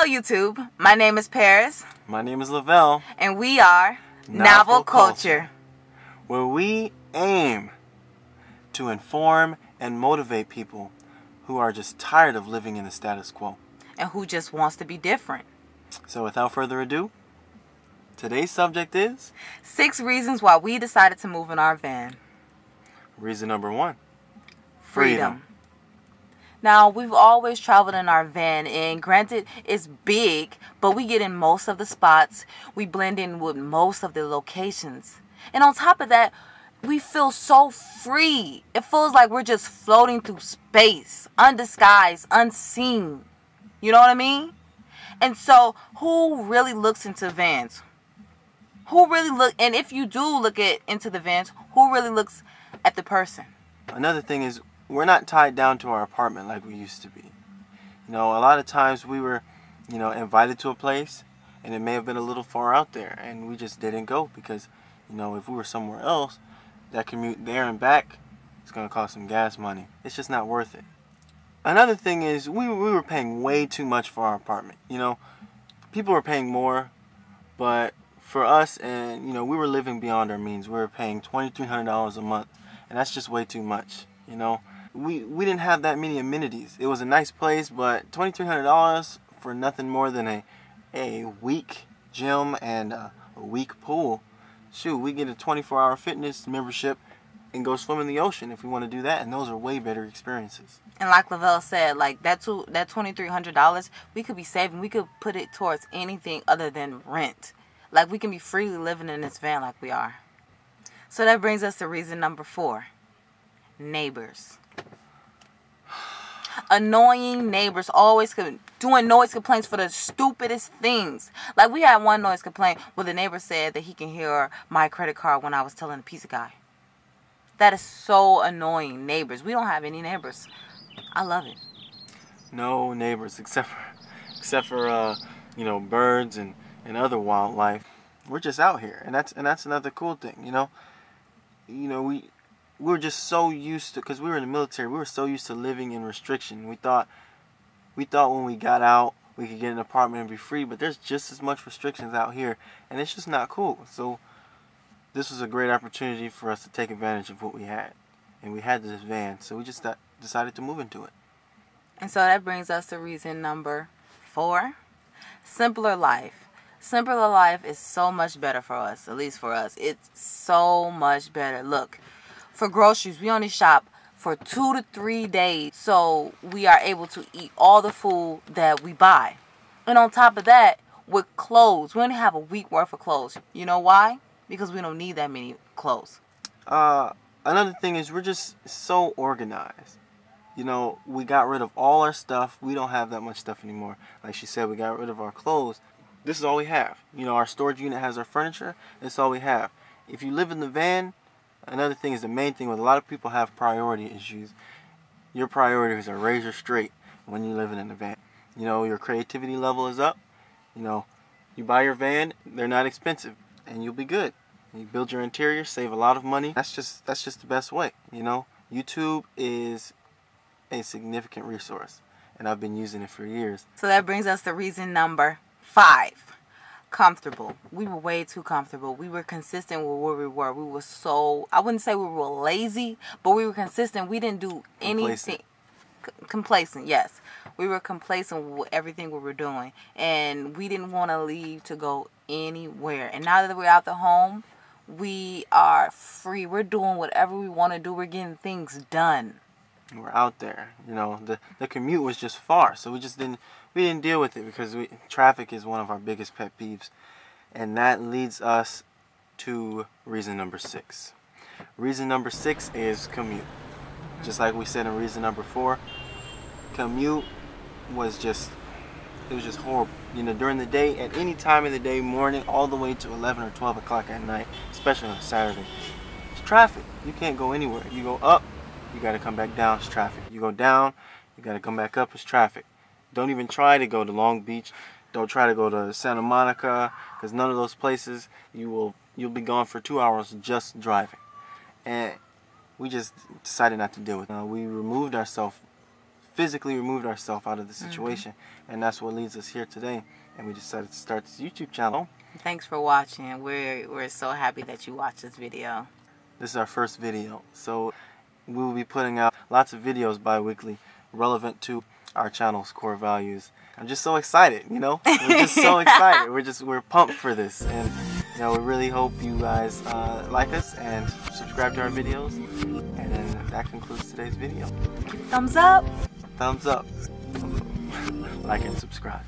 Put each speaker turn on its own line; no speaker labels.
YouTube. My name is Paris.
My name is Lavelle.
And we are Novel Culture,
where we aim to inform and motivate people who are just tired of living in the status quo.
And who just wants to be different.
So without further ado, today's subject is
6 reasons why we decided to move in our van.
Reason number 1.
Freedom. Now, we've always traveled in our van, and granted, it's big, but we get in most of the spots. We blend in with most of the locations. And on top of that, we feel so free. It feels like we're just floating through space, undisguised, unseen. You know what I mean? And so, who really looks into vans? And if you do look into the vans, who really looks at the person?
Another thing is, we're not tied down to our apartment like we used to be. You know, a lot of times we were, invited to a place, and it may have been a little far out there, and we just didn't go because, if we were somewhere else, that commute there and back is going to cost some gas money. It's just not worth it. Another thing is, we were paying way too much for our apartment. People were paying more, but for us, and we were living beyond our means. We were paying $2,300 a month, and that's just way too much. We didn't have that many amenities. It was a nice place, but $2,300 for nothing more than a week gym and a week pool. Shoot, we get a 24-hour fitness membership and go swim in the ocean if we want to do that, and those are way better experiences. And
like Lavelle said, like that $2,300, we could be saving. We could put it towards anything other than rent. Like, we can be freely living in this van like we are. So that brings us to reason number 4. Neighbors. Annoying neighbors, always doing noise complaints for the stupidest things. Like, we had one noise complaint where the neighbor said that he can hear my credit card when I was telling the pizza guy. That is so annoying. Neighbors. We don't have any neighbors. I love it.
No neighbors except for birds and other wildlife. We're just out here, and that's another cool thing. We were just so used to, because we were in the military, we were so used to living in restriction. We thought when we got out, we could get an apartment and be free, but there's just as much restrictions out here, and it's just not cool. So this was a great opportunity for us to take advantage of what we had. And we had this van, so we just decided to move into it.
And so that brings us to reason number 4. Simpler life. Simpler life is so much better for us, at least for us. It's so much better. Look, for groceries, we only shop for 2 to 3 days, so we are able to eat all the food that we buy. And on top of that, with clothes, we only have a week worth of clothes. You know why? Because we don't need that many clothes.
Another thing is, we're just so organized. We got rid of all our stuff. We don't have that much stuff anymore. Like she said, we got rid of our clothes. This is all we have. Our storage unit has our furniture. That's all we have. If you live in the van, another thing is, the main thing with a lot of people have priority issues. Your priorities are razor straight when you're living in the van. Your creativity level is up. You buy your van, they're not expensive, and you'll be good. You build your interior, save a lot of money. That's just the best way. YouTube is a significant resource, and I've been using it for years.
So that brings us to reason number 5. Comfortable. We were way too comfortable. We were consistent with where we were. We were I wouldn't say we were lazy, but we were consistent. We didn't do anything. Complacent, yes. We were complacent with everything we were doing, and we didn't want to leave to go anywhere. And now that we're out the home, we are free. We're doing whatever we want to do. We're getting things done.
We're out there. The commute was just far, so we didn't deal with it because traffic is one of our biggest pet peeves. And that leads us to reason number 6. Reason number 6 is commute. Just like we said in reason number 4, commute was just horrible. During the day, at any time of the day, morning, all the way to 11 or 12 o'clock at night, especially on a Saturday. It's traffic. You can't go anywhere. You go up, you got to come back down, it's traffic. You go down, you got to come back up, it's traffic. Don't even try to go to Long Beach. Don't try to go to Santa Monica, because none of those places, you'll be gone for 2 hours just driving. And we just decided not to deal with it. We removed ourselves physically removed ourselves out of the situation. And that's what leads us here today. And we decided to start this YouTube channel.
Thanks for watching. We're so happy that you watched this video.
This is our first video. So we will be putting out lots of videos bi-weekly relevant to our channel's core values. I'm just so excited, you know? We're just so excited. We're pumped for this. And you know, we really hope you guys like us and subscribe to our videos. And then that concludes today's video.
Thumbs up.
Thumbs up. Like and subscribe.